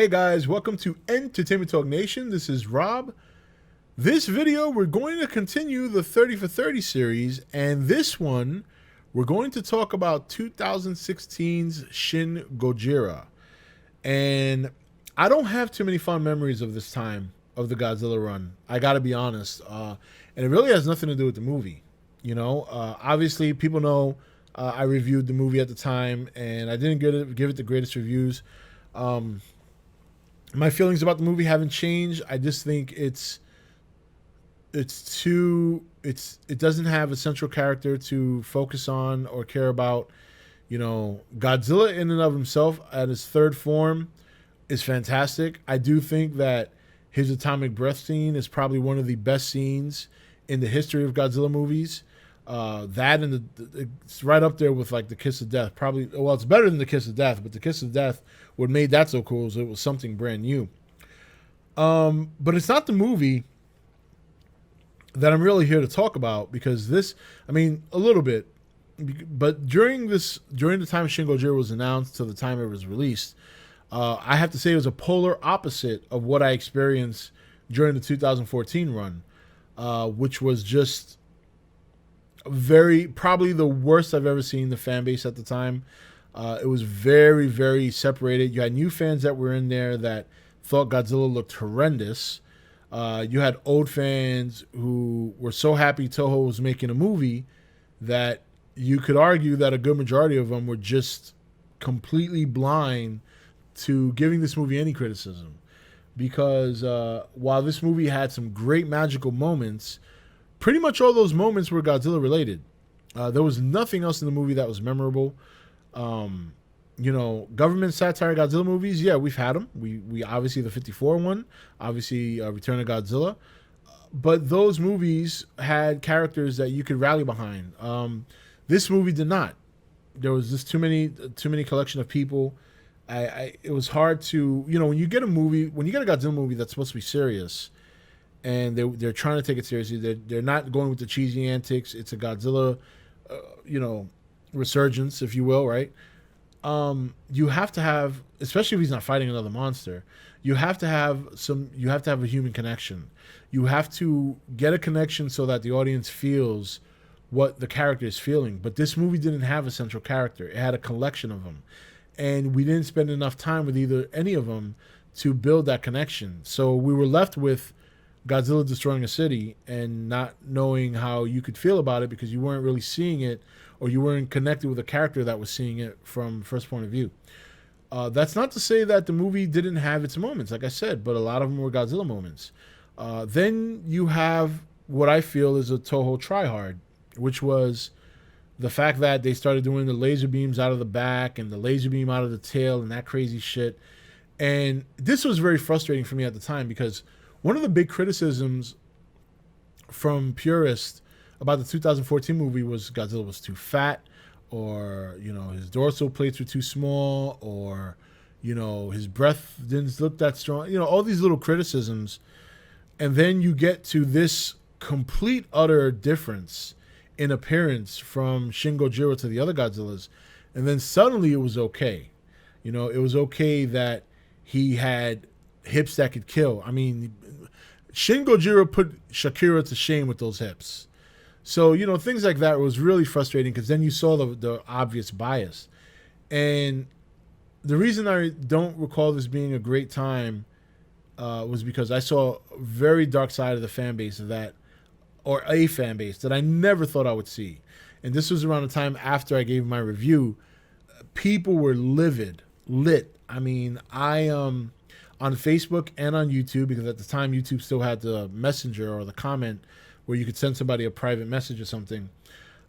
Hey guys, welcome to Entertainment Talk Nation. This is Rob. This video, we're going to continue the 30 for 30 series, and this one, we're going to talk about 2016's Shin Gojira. And I don't have too many fond memories of this time of the Godzilla run. I gotta be honest. And it really has nothing to do with the movie. Obviously, people know I reviewed the movie at the time, and I didn't give it the greatest reviews. My feelings about the movie haven't changed. I just think it doesn't have a central character to focus on or care about. Godzilla in and of himself at his third form is fantastic. I do think that his atomic breath scene is probably one of the best scenes in the history of Godzilla movies. That and it's right up there with like the Kiss of Death. Probably, well, it's better than the Kiss of Death, but the Kiss of Death, what made that so cool is it was something brand new. But it's not the movie that I'm really here to talk about, because a little bit, but during the time Shin Gojira was announced to the time it was released, I have to say it was a polar opposite of what I experienced during the 2014 run, which was just probably the worst I've ever seen the fan base at the time. It was very, very separated. You had new fans that were in there that thought Godzilla looked horrendous. You had old fans who were so happy Toho was making a movie that you could argue that a good majority of them were just completely blind to giving this movie any criticism. Because while this movie had some great magical moments, pretty much all those moments were Godzilla related. There was nothing else in the movie that was memorable. Government satire Godzilla movies, yeah, we've had them. We obviously the 54 one, obviously Return of Godzilla. But those movies had characters that you could rally behind. This movie did not. There was just too many collection of people. It was hard to, when you get a Godzilla movie that's supposed to be serious, and they're trying to take it seriously. They're not going with the cheesy antics. It's a Godzilla, resurgence, if you will, right? You have to have, especially if he's not fighting another monster, you have to have a human connection. You have to get a connection so that the audience feels what the character is feeling. But this movie didn't have a central character. It had a collection of them. And we didn't spend enough time with any of them to build that connection. So we were left with Godzilla destroying a city and not knowing how you could feel about it, because you weren't really seeing it, or you weren't connected with a character that was seeing it from first point of view. That's not to say that the movie didn't have its moments, like I said, but a lot of them were Godzilla moments. Then you have what I feel is a Toho tryhard, which was the fact that they started doing the laser beams out of the back and the laser beam out of the tail and that crazy shit. And this was very frustrating for me at the time, because one of the big criticisms from purists about the 2014 movie was Godzilla was too fat, or, his dorsal plates were too small, or, his breath didn't look that strong, all these little criticisms. And then you get to this complete, utter difference in appearance from Shin Gojira to the other Godzillas. And then suddenly it was okay. It was okay that he had hips that could kill. Shin Gojira put Shakira to shame with those hips. So, things like that was really frustrating, because then you saw the obvious bias. And the reason I don't recall this being a great time was because I saw a very dark side of the fan base of that, or a fan base that I never thought I would see. And this was around the time after I gave my review. People were lit. On Facebook and on YouTube, because at the time YouTube still had the messenger or the comment where you could send somebody a private message or something.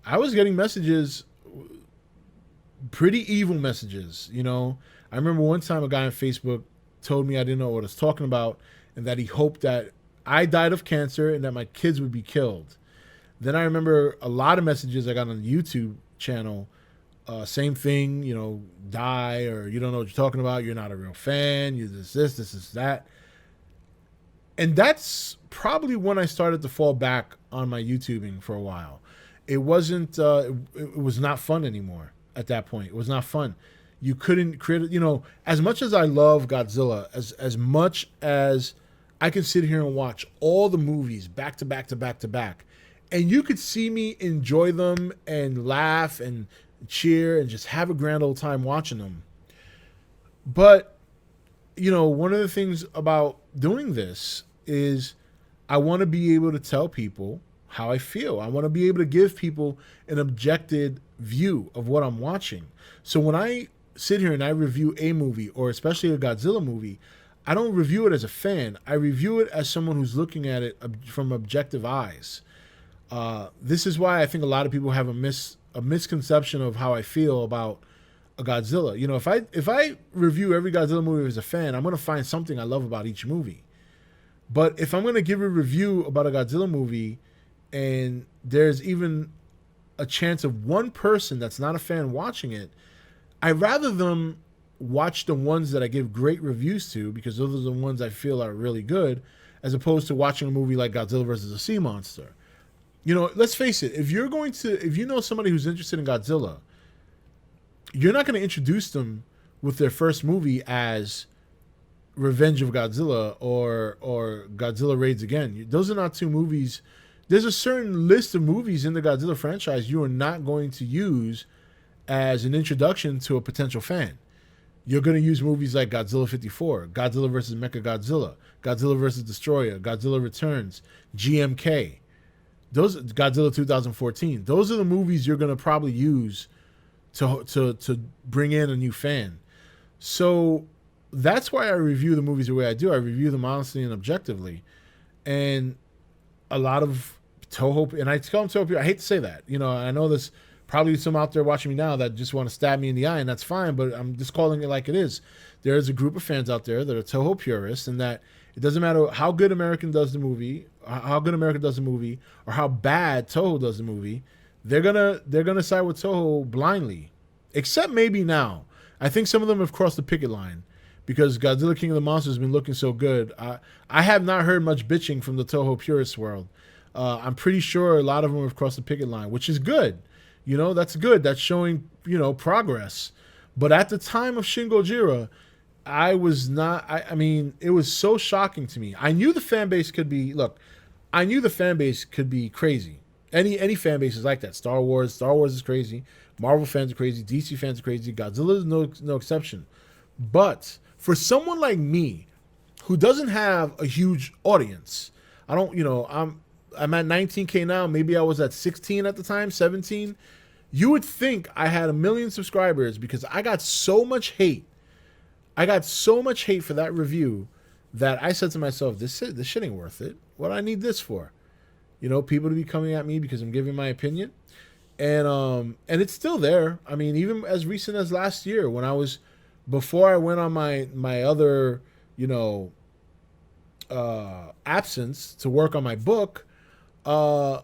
I was getting messages, pretty evil messages. I remember one time a guy on Facebook told me I didn't know what I was talking about, and that he hoped that I died of cancer and that my kids would be killed. Then I remember a lot of messages I got on the YouTube channel. Same thing, die, or you don't know what you're talking about, you're not a real fan, you this is that. And that's probably when I started to fall back on my YouTubing for a while. It was not fun anymore at that point. It was not fun. You couldn't create, as much as I love Godzilla, as much as I can sit here and watch all the movies back to back to back to back, and you could see me enjoy them and laugh and cheer and just have a grand old time watching them. But, one of the things about doing this is I want to be able to tell people how I feel. I want to be able to give people an objective view of what I'm watching. So when I sit here and I review a movie, or especially a Godzilla movie, I don't review it as a fan. I review it as someone who's looking at it from objective eyes. This is why I think a lot of people have a misconception of how I feel about a Godzilla. If I review every Godzilla movie as a fan, I'm going to find something I love about each movie. But if I'm going to give a review about a Godzilla movie and there's even a chance of one person that's not a fan watching it, I'd rather them watch the ones that I give great reviews to, because those are the ones I feel are really good, as opposed to watching a movie like Godzilla versus a Sea Monster. Let's face it, if you know somebody who's interested in Godzilla, you're not going to introduce them with their first movie as Revenge of Godzilla or Godzilla Raids Again. Those are not two movies. There's a certain list of movies in the Godzilla franchise you are not going to use as an introduction to a potential fan. You're going to use movies like Godzilla 54, Godzilla vs. Mechagodzilla, Godzilla vs. Destroyer, Godzilla Returns, GMK. Those Godzilla 2014. Those are the movies you're going to probably use to bring in a new fan. So that's why I review the movies the way I do. I review them honestly and objectively. And a lot of Toho, and I tell them Toho people, I hate to say that. I know there's probably some out there watching me now that just want to stab me in the eye, and that's fine, but I'm just calling it like it is. There is a group of fans out there that are Toho purists, and that it doesn't matter how good American does the movie, or how bad Toho does the movie, they're gonna side with Toho blindly. Except maybe now. I think some of them have crossed the picket line, because Godzilla King of the Monsters has been looking so good. I have not heard much bitching from the Toho purist world. I'm pretty sure a lot of them have crossed the picket line, which is good. That's good. That's showing, progress. But at the time of Shin Gojira, I was not, I mean, it was so shocking to me. I knew the fan base could be crazy. Any fan base is like that. Star Wars is crazy. Marvel fans are crazy. DC fans are crazy. Godzilla is no exception. But for someone like me, who doesn't have a huge audience, I'm at 19K now. Maybe I was at 16 at the time, 17. You would think I had 1 million subscribers, because I got so much hate. I got so much hate for that review that I said to myself, this shit ain't worth it. What do I need this for? People to be coming at me because I'm giving my opinion. And it's still there. I mean, even as recent as last year, before I went on my other, absence to work on my book, I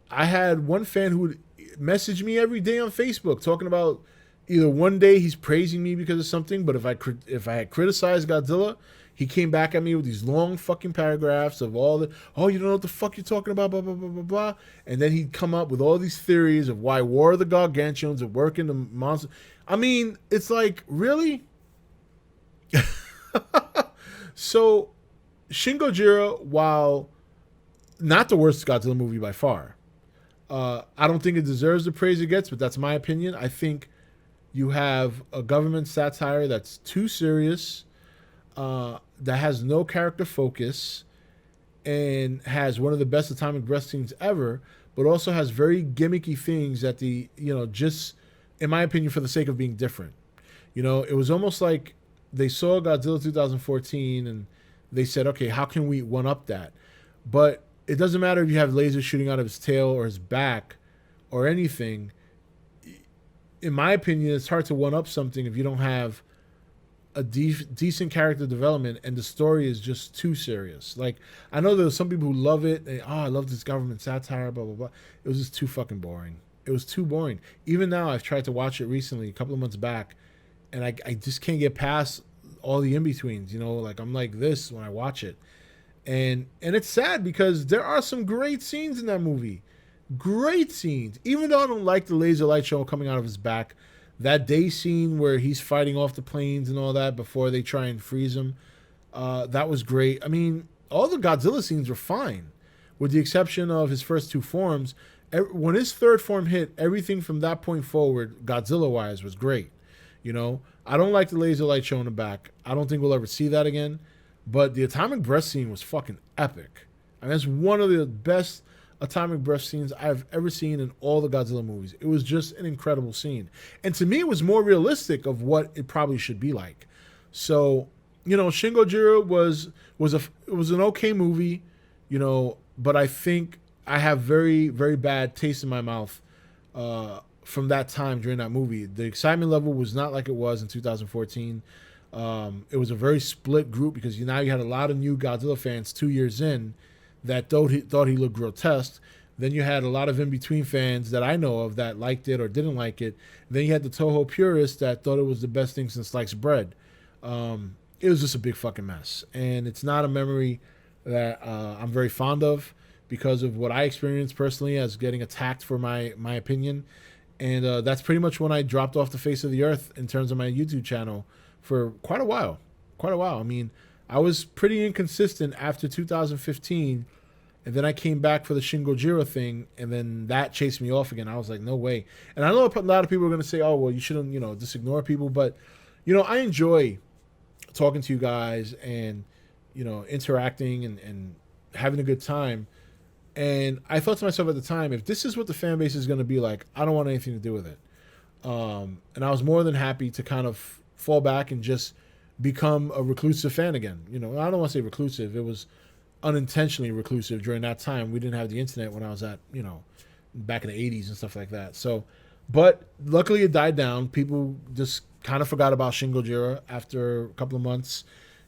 had one fan who would message me every day on Facebook talking about either one day he's praising me because of something, but if I had criticized Godzilla, he came back at me with these long fucking paragraphs of you don't know what the fuck you're talking about, blah, blah, blah, blah, blah. And then he'd come up with all these theories of why War of the Gargantuans would work in the monster. I mean, it's like, really? So, Shin Gojira, while not the worst Godzilla movie by far, I don't think it deserves the praise it gets, but that's my opinion. I think you have a government satire that's too serious, that has no character focus, and has one of the best atomic breath scenes ever, but also has very gimmicky things that just, in my opinion, for the sake of being different. It was almost like they saw Godzilla 2014 and they said, okay, how can we one-up that? But it doesn't matter if you have lasers shooting out of his tail or his back or anything. In my opinion, it's hard to one-up something if you don't have a decent character development and the story is just too serious. Like, I know there's some people who love it. I love this government satire, blah, blah, blah. It was just too fucking boring. It was too boring. Even now, I've tried to watch it recently, a couple of months back, and I just can't get past all the in-betweens. Like, I'm like this when I watch it. And it's sad because there are some great scenes in that movie. Great scenes. Even though I don't like the laser light show coming out of his back, That day scene where he's fighting off the planes and all that before they try and freeze him, that was great. I mean, all the Godzilla scenes were fine, with the exception of his first two forms. When his third form hit, everything from that point forward, Godzilla-wise, was great. You know, I don't like the laser light show in the back. I don't think we'll ever see that again. But the atomic breath scene was fucking epic. I mean, that's one of the best atomic breath scenes I've ever seen in all the Godzilla movies. It was just an incredible scene. And to me, it was more realistic of what it probably should be like. So, you know, Shin Gojira was an okay movie, you know, but I think I have very, very bad taste in my mouth from that time during that movie. The excitement level was not like it was in 2014. It was a very split group because now you had a lot of new Godzilla fans 2 years in that thought he looked grotesque. Then you had a lot of in-between fans that I know of that liked it or didn't like it. Then you had the Toho purists that thought it was the best thing since sliced bread. It was just a big fucking mess. And it's not a memory that I'm very fond of because of what I experienced personally as getting attacked for my opinion. And that's pretty much when I dropped off the face of the earth in terms of my YouTube channel for quite a while. I mean, I was pretty inconsistent after 2015, and then I came back for the Shin Gojira thing, and then that chased me off again. I was like, no way. And I know a lot of people are going to say, oh, well, you shouldn't, you know, just ignore people. But, you know, I enjoy talking to you guys and, you know, interacting and having a good time. And I thought to myself at the time, if this is what the fan base is going to be like, I don't want anything to do with it. And I was more than happy to kind of fall back and just become a reclusive fan again. You know, I don't want to say reclusive. It was unintentionally reclusive during that time. We didn't have the internet when I was at, you know, back in the 80s and stuff like that. So, but luckily it died down. People just kind of forgot about Shin Gojira after a couple of months.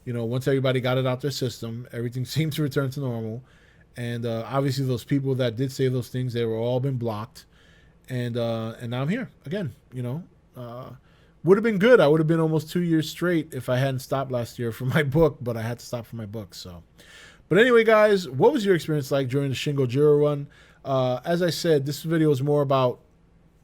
You know, once everybody got it out their system, everything seemed to return to normal. And obviously those people that did say those things, they were all been blocked. And now I'm here again, you know. Would have been good. I would have been almost 2 years straight if I hadn't stopped last year for my book, but I had to stop for my book. So, but anyway, guys, what was your experience like during the Shin Gojira run? As I said, this video is more about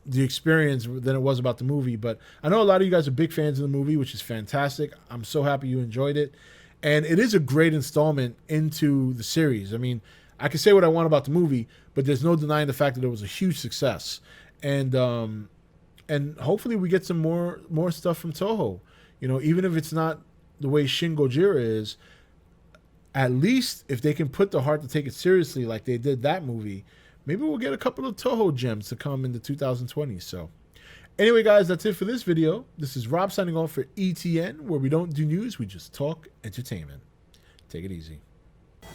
the experience than it was about the movie, but I know a lot of you guys are big fans of the movie, which is fantastic. I'm so happy you enjoyed it. And it is a great installment into the series. I mean, I can say what I want about the movie, but there's no denying the fact that it was a huge success. And hopefully we get some more stuff from Toho. You know, even if it's not the way Shin Gojira is, at least if they can put the heart to take it seriously like they did that movie, maybe we'll get a couple of Toho gems to come into 2020. So anyway, guys, that's it for this video. This is Rob signing off for E.T.N, where we don't do news, we just talk entertainment. Take it easy.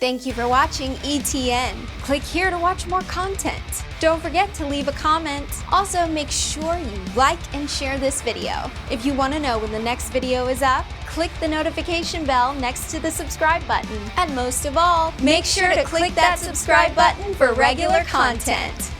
Thank you for watching E.T.N. Click here to watch more content. Don't forget to leave a comment. Also, make sure you like and share this video. If you want to know when the next video is up, click the notification bell next to the subscribe button. And most of all, make sure to click that subscribe button for regular content.